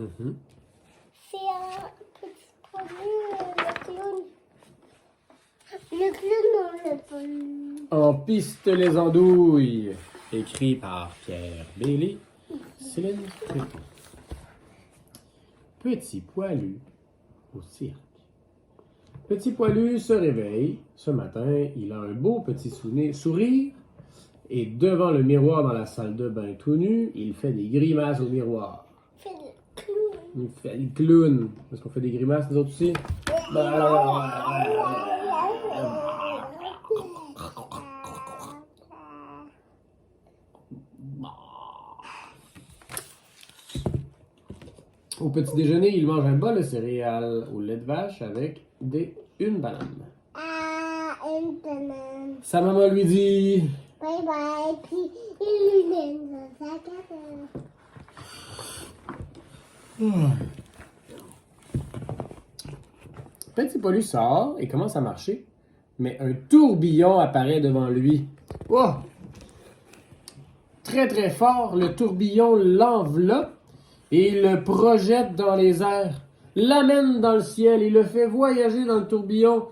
Mhm. C'est un petit poilu, le clown. Le clown, on l'a pas lu. En piste les andouilles, écrit par Pierre Bailey, Céline Crépeau. Petit poilu au cirque. Petit poilu se réveille. Ce matin, il a un beau petit sourire. Et devant le miroir dans la salle de bain tout nu, il fait des grimaces au miroir. C'est le clown. Il fait le clown. Est-ce qu'on fait des grimaces, nous autres aussi? Au petit déjeuner, il mange un bol de céréales au lait de vache avec une banane. Une banane. Sa maman lui dit... Bye bye. Puis il lui donne son sac à dos. Petit Poilu sort et commence à marcher, mais un tourbillon apparaît devant lui. Oh! Très très fort, le tourbillon l'enveloppe et le projette dans les airs, l'amène dans le ciel et le fait voyager dans le tourbillon,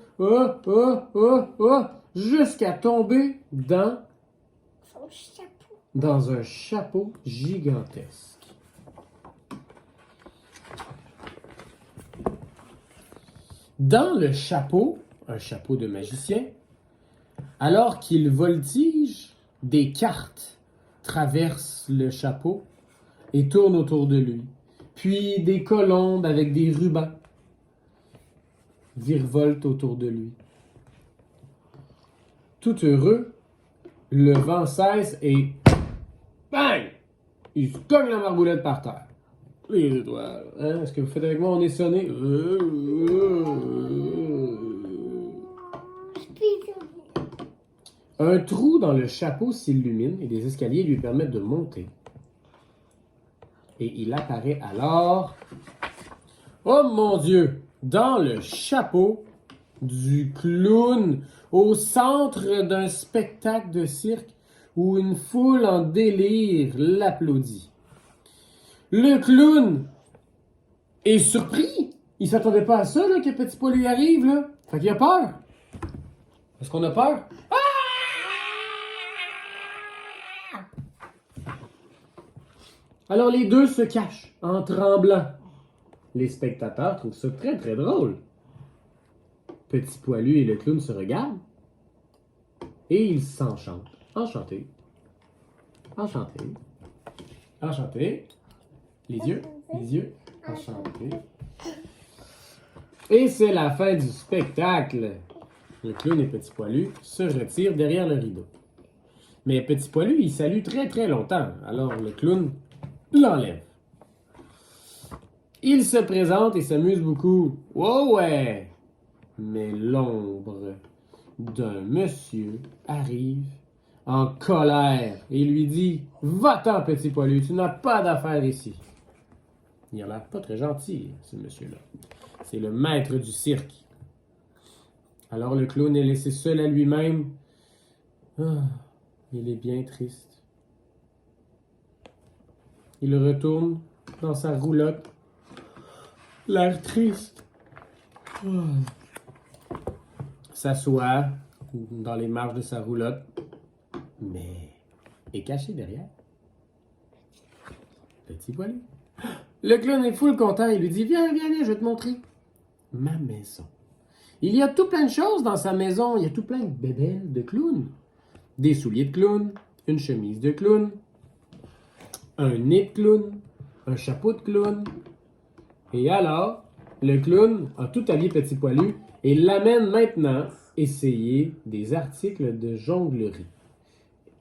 jusqu'à tomber Son chapeau. dans un chapeau gigantesque. Dans le chapeau, un chapeau de magicien, alors qu'il voltige, des cartes traversent le chapeau et tournent autour de lui. Puis des colombes avec des rubans virevoltent autour de lui. Tout heureux, le vent cesse et bang! Il se cogne la marboulette par terre. Les étoiles. Hein? Est-ce que vous faites avec moi? On est sonné. Un trou dans le chapeau s'illumine et des escaliers lui permettent de monter. Et il apparaît alors... Oh mon Dieu! Dans le chapeau du clown, au centre d'un spectacle de cirque où une foule en délire l'applaudit. Le clown est surpris. Il s'attendait pas à ça, là, que Petit Poilu arrive, là. Fait qu'il a peur. Est-ce qu'on a peur? Alors les deux se cachent en tremblant. Les spectateurs trouvent ça très très drôle. Petit Poilu et le clown se regardent et ils s'enchantent. Enchanté. Enchanté. Enchanté. Les yeux. Enchanté. Et c'est la fin du spectacle. Le clown et Petit Poilu se retirent derrière le rideau. Mais Petit Poilu, il salue très très longtemps. Alors le clown l'enlève. Il se présente et s'amuse beaucoup. Oh ouais! Mais l'ombre d'un monsieur arrive en colère et lui dit « Va-t'en, Petit Poilu, tu n'as pas d'affaires ici. » Il a l'air pas très gentil, ce monsieur-là. C'est le maître du cirque. Alors le clown est laissé seul à lui-même. Ah, il est bien triste. Il retourne dans sa roulotte, l'air triste. S'assoit dans les marches de sa roulotte, mais est caché derrière Petit Poilu. Le clown est full content et lui dit « Viens, je vais te montrer ma maison. » Il y a tout plein de choses dans sa maison. Il y a tout plein de bébelles de clown. Des souliers de clown, une chemise de clown, un nez de clown, un chapeau de clown. Et alors, le clown a tout habillé Petit Poilu et l'amène maintenant essayer des articles de jonglerie.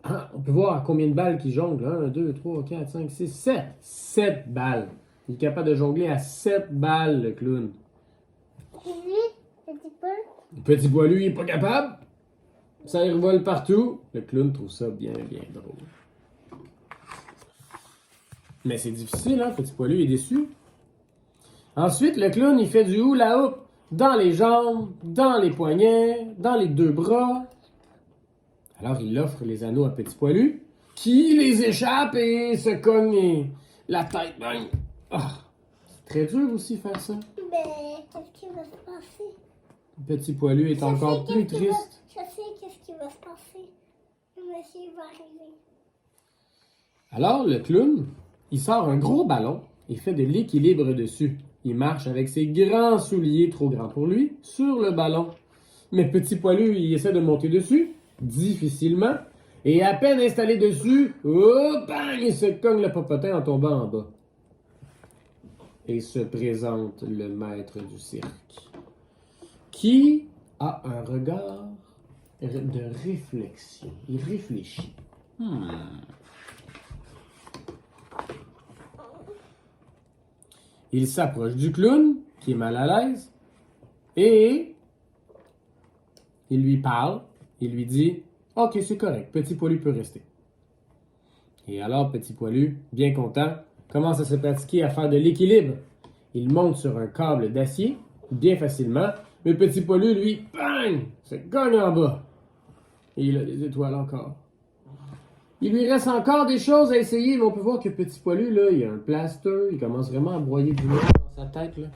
Ah, on peut voir à combien de balles qu'il jongle. 1, 2, 3, 4, 5, 6, 7. 7 balles. Il est capable de jongler à 7 balles, le clown. Petit Poilu, il n'est pas capable. Ça y revole partout. Le clown trouve ça bien drôle. Mais c'est difficile, hein? Petit Poilu est déçu. Ensuite, le clown, il fait du hula hoop dans les jambes, dans les poignets, dans les deux bras. Alors, il offre les anneaux à Petit Poilu, qui les échappe et se cogne la tête. Oh. Très dur aussi faire ça. Mais qu'est-ce qui va se passer? Petit Poilu est encore plus triste. Je sais qu'est-ce qui va se passer. Le monsieur va arriver. Alors, le clown, il sort un gros ballon et fait de l'équilibre dessus. Il marche avec ses grands souliers trop grands pour lui sur le ballon. Mais Petit Poilu, il essaie de monter dessus, difficilement, et à peine installé dessus, oh, bang, il se cogne le popotin en tombant en bas. Et se présente le maître du cirque, qui a un regard de réflexion. Il réfléchit. Il s'approche du clown, qui est mal à l'aise, et il lui parle. Il lui dit « Ok, c'est correct, Petit Poilu peut rester. » Et alors, Petit Poilu, bien content, commence à se pratiquer à faire de l'équilibre. Il monte sur un câble d'acier, bien facilement, mais Petit Poilu, lui, bang, se cogne en bas. Et il a des étoiles encore. Il lui reste encore des choses à essayer, mais on peut voir que Petit Poilu, là, il a un plaster, il commence vraiment à broyer du noir dans sa tête, là.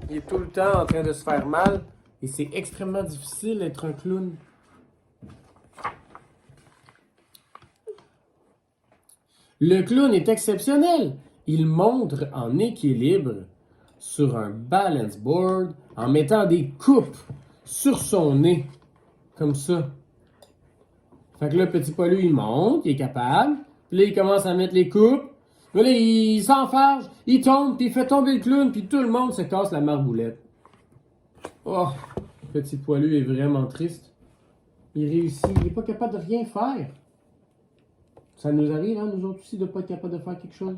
Il est tout le temps en train de se faire mal, et c'est extrêmement difficile d'être un clown. Le clown est exceptionnel. Il montre en équilibre sur un balance board en mettant des coupes sur son nez, comme ça. Fait que là, Petit Poilu, il monte, il est capable. Puis là, il commence à mettre les coupes. Puis là, il s'enfarge, il tombe, puis il fait tomber le clown, puis tout le monde se casse la marboulette. Oh, Petit Poilu est vraiment triste. Il réussit, il n'est pas capable de rien faire. Ça nous arrive, hein, nous autres aussi, de ne pas être capable de faire quelque chose.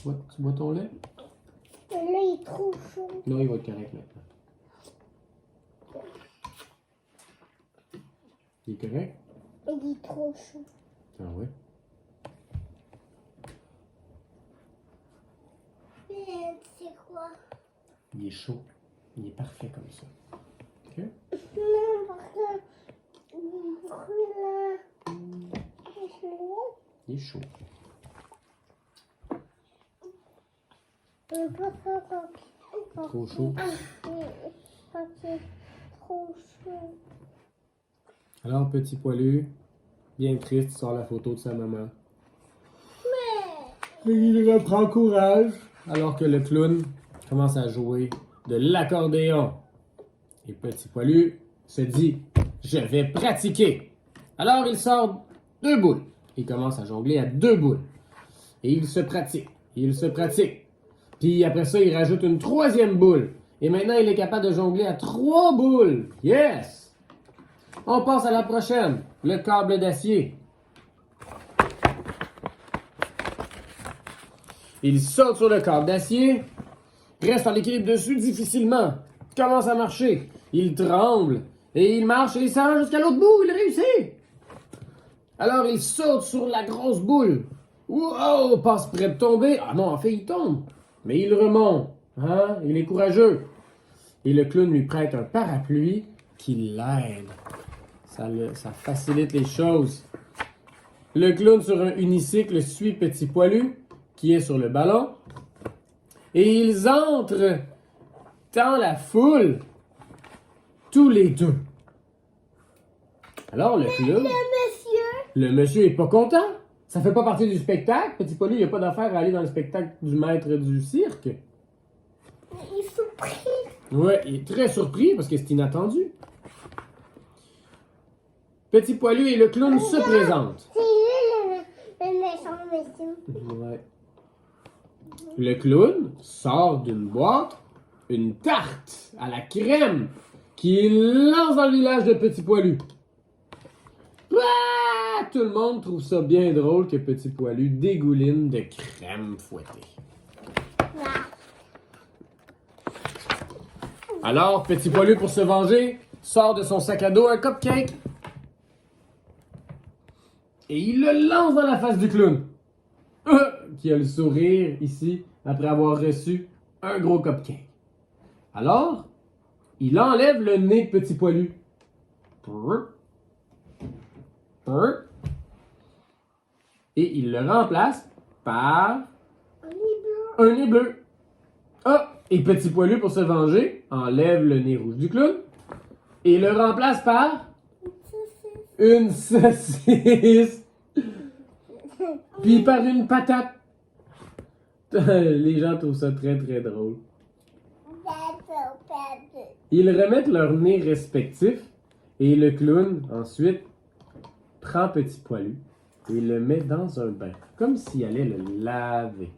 Ouais, tu bois ton lait? Là, il est trop chaud. Non, il va être correct maintenant. Il est correct? Il est trop chaud. Ah ouais? Mais c'est quoi? Il est chaud. Il est parfait comme ça. OK? Non, parce que... Il est chaud. Trop chaud. Trop chaud. Alors, Petit Poilu, bien triste, il sort la photo de sa maman. Mais... Et il reprend courage, alors que le clown commence à jouer de l'accordéon. Et Petit Poilu se dit « Je vais pratiquer ». Alors, il sort 2 boules. Il commence à jongler à 2 boules. Et il se pratique. Il se pratique. Puis après ça, il rajoute une 3e boule. Et maintenant, il est capable de jongler à 3 boules. Yes! On passe à la prochaine. Le câble d'acier. Il saute sur le câble d'acier. Reste en équilibre dessus difficilement. Commence à marcher. Il tremble. Et il marche et il s'en va jusqu'à l'autre bout. Il réussit. Alors il saute sur la grosse boule. Wow! Passe près de tomber. Ah non, en fait, il tombe. Mais il remonte. Hein? Il est courageux. Et le clown lui prête un parapluie qui l'aide. Ça facilite les choses. Le clown sur un unicycle suit Petit Poilu, qui est sur le ballon. Et ils entrent dans la foule, tous les deux. Alors le clown... Le monsieur est pas content. Ça fait pas partie du spectacle. Petit Poilu, il a pas d'affaire à aller dans le spectacle du maître du cirque. Il est surpris. Ouais, il est très surpris parce que c'est inattendu. Petit Poilu et le clown se présentent. C'est lui le méchant monsieur. Ouais. Le clown sort d'une boîte une tarte à la crème qu'il lance dans le village de Petit Poilu. Ah! Tout le monde trouve ça bien drôle que Petit Poilu dégouline de crème fouettée. Alors, Petit Poilu, pour se venger, sort de son sac à dos un cupcake et il le lance dans la face du clown, qui a le sourire ici après avoir reçu un gros cupcake. Alors, il enlève le nez de Petit Poilu. Et il le remplace par un nez bleu. Ah! Et Petit Poilu, pour se venger, enlève le nez rouge du clown et le remplace par une saucisse. Puis par une patate. Les gens trouvent ça très très drôle. Ils remettent leur nez respectif et le clown, ensuite, prend Petit Poilu et le met dans un bain, comme s'il allait le laver.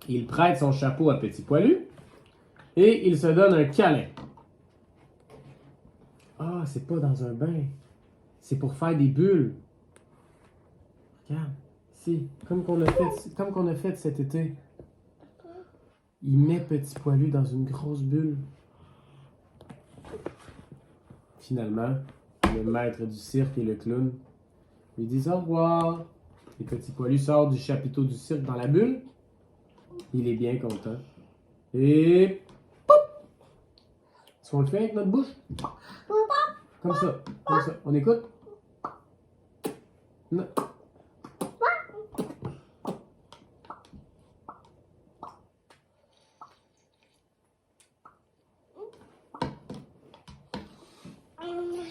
Il prête son chapeau à Petit Poilu et il se donne un câlin. Ah, c'est pas dans un bain. C'est pour faire des bulles. Regarde, ici, comme qu'on a fait cet été. Il met Petit Poilu dans une grosse bulle. Finalement, le maître du cirque et le clown lui disent au revoir. Et Petit Poilu sort du chapiteau du cirque dans la bulle. Il est bien content. Et... Poup! Est-ce qu'on le fait avec notre bouche? Comme ça, comme ça. On écoute? Non.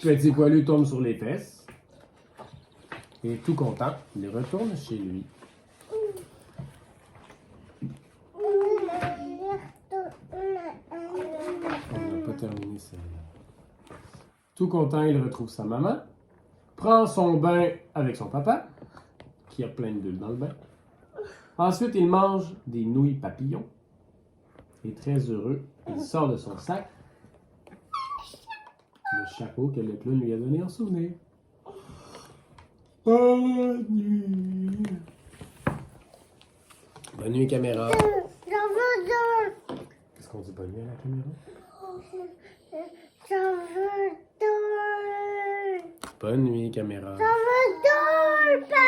Petit Poilu tombe sur les fesses. Et tout content, il retourne chez lui. On n'a pas terminé celle-là. Tout content, il retrouve sa maman, prend son bain avec son papa, qui a plein de bulles dans le bain. Ensuite, il mange des nouilles papillons. Et très heureux, il sort de son sac le chapeau que le clown lui a donné en souvenir. Bonne nuit. Bonne nuit, caméra. J'en veux deux. Qu'est-ce qu'on dit bonne nuit à la caméra? J'en veux deux. Bonne nuit, caméra. J'en veux deux, papa.